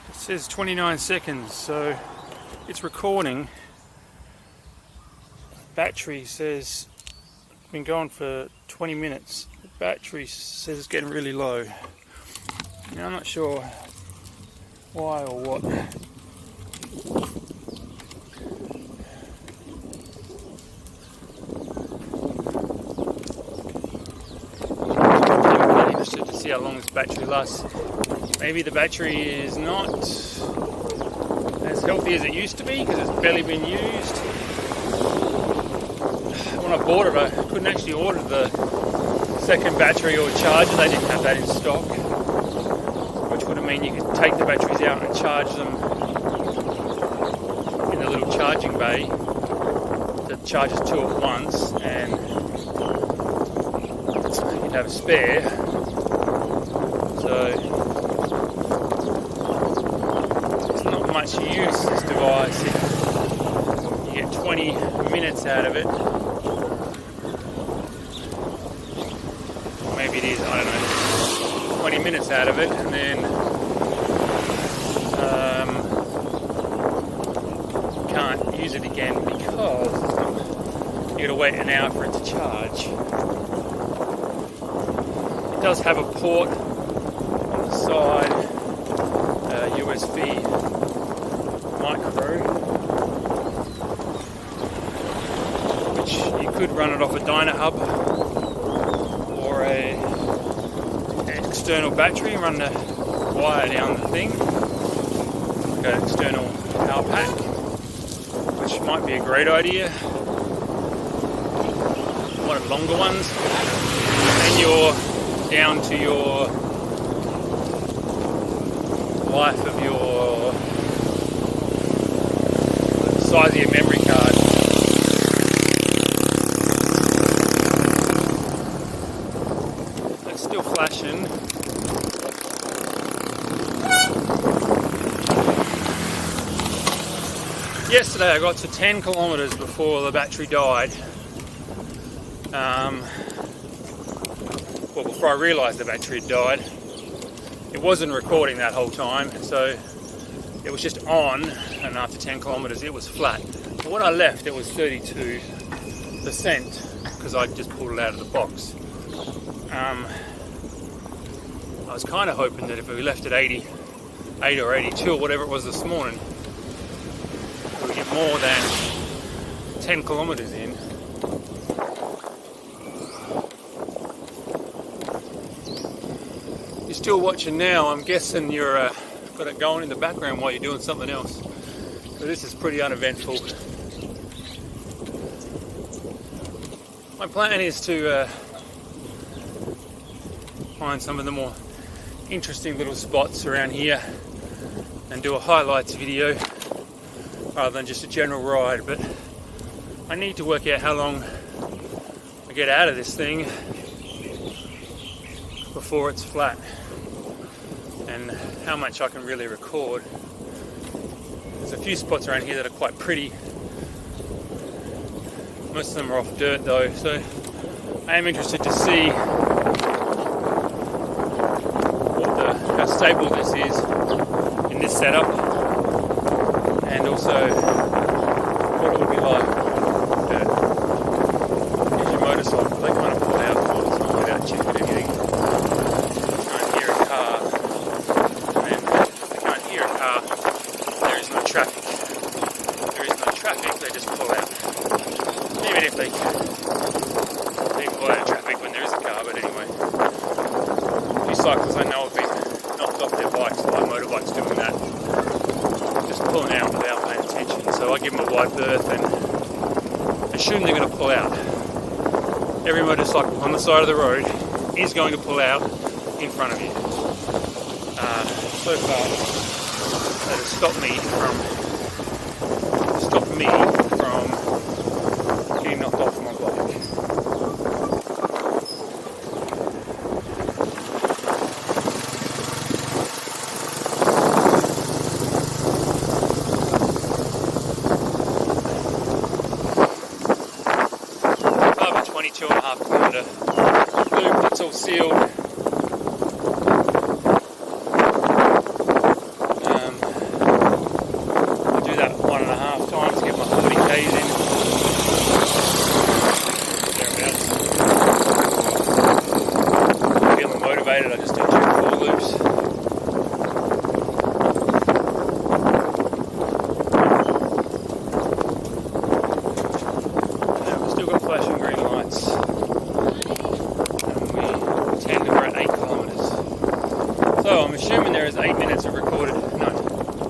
It says 29 seconds, so it's recording. Battery says it's been going for 20 minutes. The battery says it's getting really low. Now I'm not sure why or what. I'm quite interested to see how long this battery lasts. Maybe the battery is not as healthy as it used to be because it's barely been used. When I bought it, I couldn't actually order the second battery or charger. They didn't have that in stock, which would have meant you could take the batteries out and charge them in the little charging bay that charges two at once, and you'd have a spare. So it's not much use, this device, if you get 20 minutes out of it. Maybe it is, I don't know, 20 minutes out of it, and then can't use it again because you gotta wait an hour for it to charge. It does have a port on the side, USB micro, which you could run it off a Dynahub or an external battery and run the wire down the thing, like an external power pack, which might be a great idea. One of the longer ones, and you're down to your life of your size of your memory card. It's still flashing. Yesterday I got to 10 kilometers before the battery died. Well, before I realised the battery had died. It wasn't recording that whole time, so it was just on, and after 10 kilometers it was flat. But when I left it was 32% because I just pulled it out of the box. I was kind of hoping that if we left at 88 or 82 or whatever it was this morning, we would get more than 10 kilometers in. You're still watching now, I'm guessing you're got it going in the background while you're doing something else. So this is pretty uneventful. My plan is to find some of the more interesting little spots around here and do a highlights video rather than just a general ride, but I need to work out how long I get out of this thing before it's flat and how much I can really record. There's a few spots around here that are quite pretty. Most of them are off dirt though, so I am interested to see how stable this is in this setup, and also what it would be like on dirt. Here's your motorcycle, they kind of pull out all the time without checking anything. You can't hear a car, and then they can't hear a car, there is no traffic. There is no traffic, they just pull out. Even if they can pull out of traffic when there is a car, but anyway. A few cyclists I know have been knocked off their bikes by motorbikes doing that. Just pulling out without paying attention. So I give them a wide berth and assume they're going to pull out. Every motorcycle on the side of the road is going to pull out in front of you. So far, that has stopped me from getting knocked off my bike. Over 22.5 kilometre loop that's all sealed.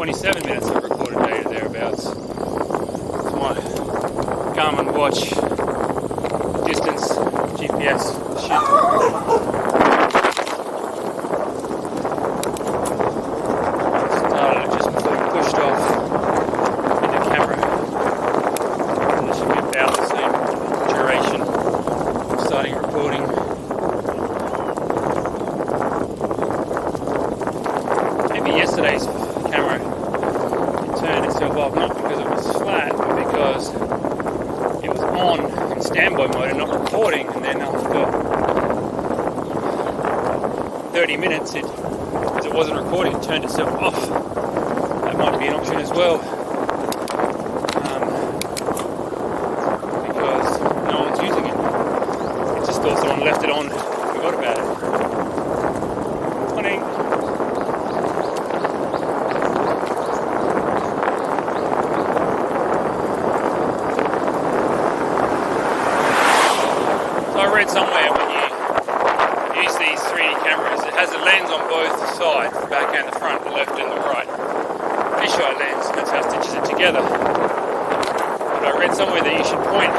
27 minutes of recorded data thereabouts. It's my Garmin watch distance GPS shit. Started just before we pushed off into camera. And it should be about the same duration of starting recording. Maybe yesterday's camera turned itself off, not because it was flat, but because it was on in standby mode and not recording, and then after 30 minutes because it wasn't recording, it turned itself off. That might be an option as well, because no one's using it. It just thought someone left it on, forgot about it. Morning. I read somewhere when you use these 3D cameras, it has a lens on both sides, the back and the front, the left and the right. Fisheye lens, that's how it stitches it together. But I read somewhere that you should point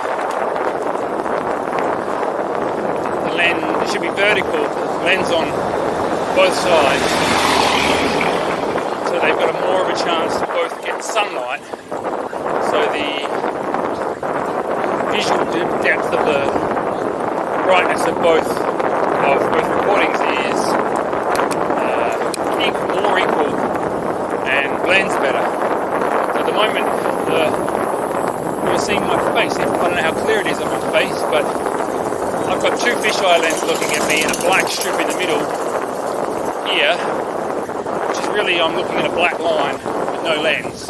the lens, it should be vertical, lens on both sides, so they've got more of a chance to both get sunlight, so the visual depth of the brightness of both recordings is more equal and blends better. So at the moment, you're seeing my face. I don't know how clear it is on my face, but I've got two fisheye lenses looking at me and a black strip in the middle here, which is really, I'm looking at a black line with no lens.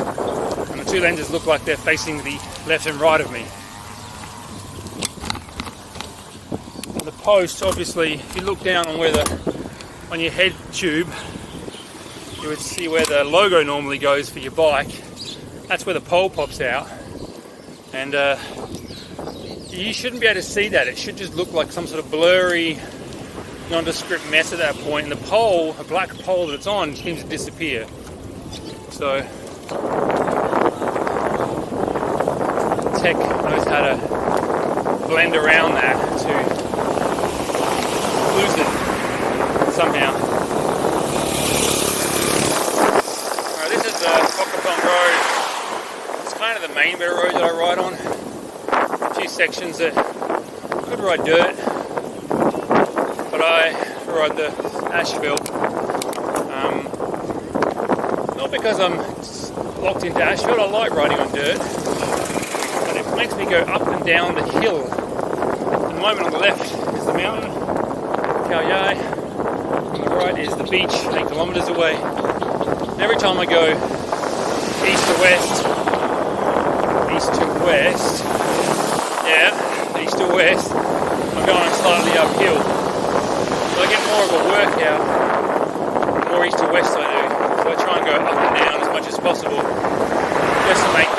And the two lenses look like they're facing the left and right of me. Post, obviously, if you look down on your head tube, you would see where the logo normally goes for your bike. That's where the pole pops out, and you shouldn't be able to see that. It should just look like some sort of blurry, nondescript mess at that point, and the pole, a black pole that it's on, seems to disappear. So tech knows how to blend around that to lose it somehow. Alright, this is Cockapong Road. It's kind of the main bit of road that I ride on. A few sections that could ride dirt, but I ride the asphalt. Not because I'm locked into asphalt, I like riding on dirt, but it makes me go up and down the hill. At the moment on the left is the mountain, Khao Yai, on the right is the beach, 8 kilometers away. And every time I go east to west, I'm going slightly uphill. So I get more of a workout, the more east to west I do. So I try and go up and down as much as possible, just to make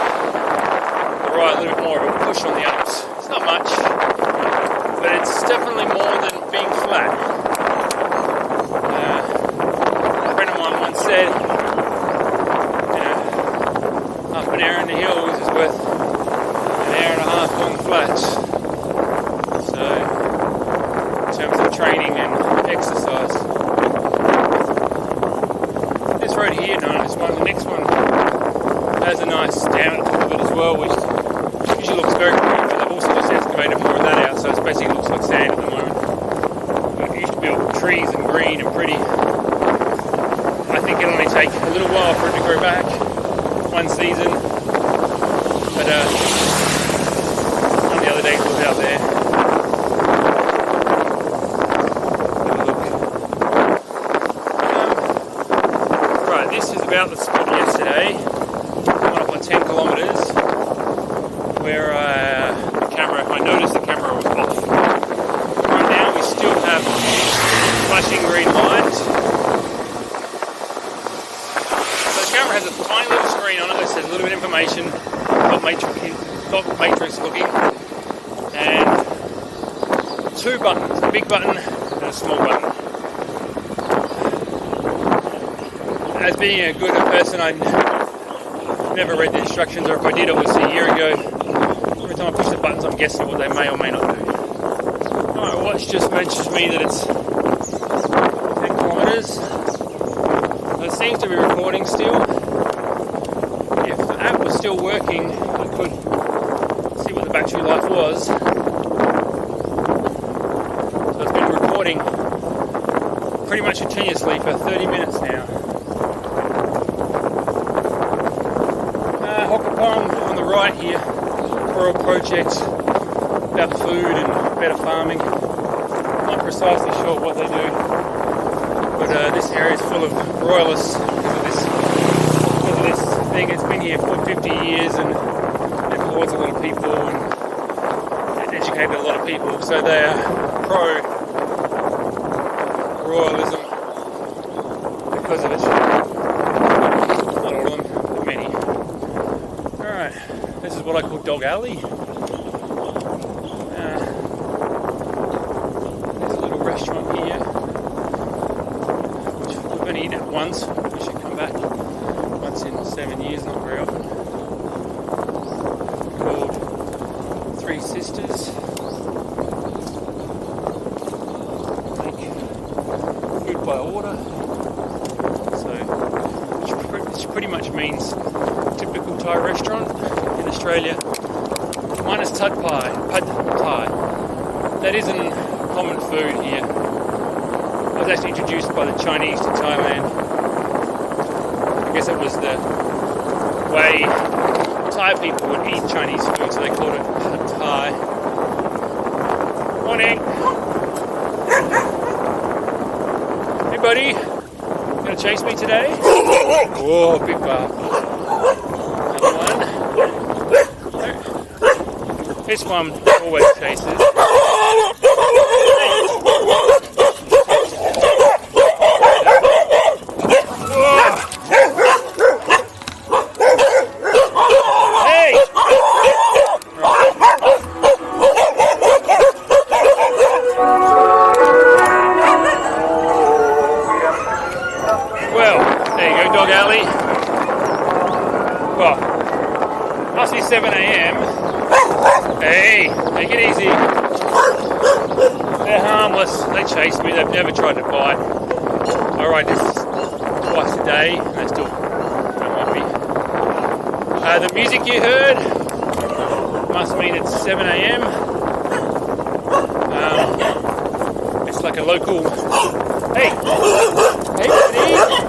the ride a little bit more of a push on the ups. It's not much, but it's definitely more than being flat. A friend of mine once said, half an hour in the hills is worth an hour and a half on the flats. So, in terms of training and exercise. This road here, the next one has a nice down to it as well, which usually looks very pretty, but they've also just excavated more of that out, so it basically looks like sand at the moment. It used to be all trees and green and pretty. I think it'll only take a little while for it to grow back, one season, but one of the other days I was out there. Have a look. Right, this is about the spot yesterday. Went up on 10 kilometers, where I noticed the camera was off. Right now we still have flashing green light. So the camera has a tiny little screen on it that says a little bit of information, dot matrix looking, and two buttons, a big button and a small button. As being a good person, I never read the instructions, or if I did, it was a year ago. Every time I push the buttons, I'm guessing what they may or may not do. My watch just mentions me that it's 10 kilometers. It seems to be recording still. If the app was still working, I could see what the battery life was. So it's been recording pretty much continuously for 30 minutes now. Hokapong on the right here, Coral Project, about food and better farming. Not precisely sure what they do, but this area is full of royalists because of this thing. It's been here for 50 years and employs a lot of people and educated a lot of people, so they are pro-royalism because of it. Not all of them, but many. Alright, this is what I call Dog Alley. There's a little restaurant here, which we've only eaten at once. We should come back once in 7 years, not very often. Called Three Sisters. Make food by order. So, which pretty much means typical Thai restaurant in Australia, minus pad Thai. That isn't common food here. I was actually introduced by the Chinese to Thailand. I guess it was the way Thai people would eat Chinese food, so they called it pad Thai. Morning. Hey buddy, gonna chase me today? Whoa, big bar. This one always chases. Hey! Well, there you go, Dog Alley. Well, must be 7 a.m. Hey, take it easy. They're harmless. They chase me. They've never tried to bite. I ride this twice a day. They still don't want me. The music you heard must mean it's 7 a.m. It's like a local... Hey! Hey, buddy!